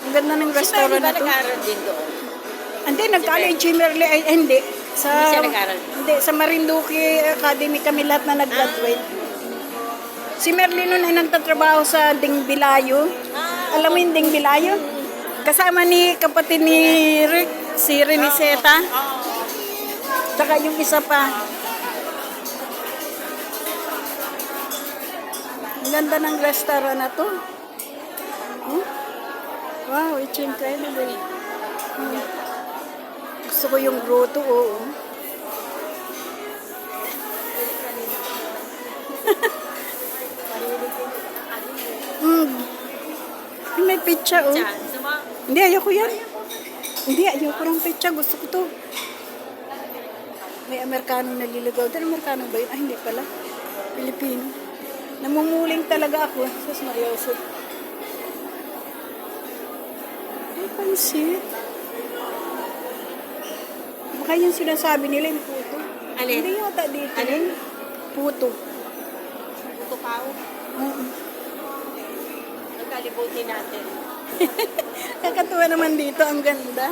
Ang ganda ng Si restaurant Mary ba na to. nag-aaral din doon? Hindi, nag-college si Merle. Ay, hindi. Sa, Hindi siya nag-aral. Hindi, sa Marinduque Academy kami lahat na nag-graduate. Si Merle nun ay nagtatrabaho sa Dingbilayo. Alam mo yung Dingbilayo? Kasama ni kapatid ni Rick, si Reniseta. Tsaka yung isa pa. Ang ganda ng restaurant na to. Hmm? Wow, it's incredible. Hmm. Gusto ko yung grotto, oo. May pizza, oh. Diyan, suma. Hindi, ayoko yan. Hindi, ayoko ng pizza. Gusto ko to. May Amerikano naliligaw. Dahil Amerikano ba yun? Ay, hindi pala. Pilipino. Namumuling talaga ako. Sus, Marioso. Ay, pansit. Baka yung sinasabi nila yung puto. Alin? Hindi yata dito. Alin? Puto. Puto pao. Oo. Nagkalibutin natin. Kakatuwa naman dito. Ang ganda.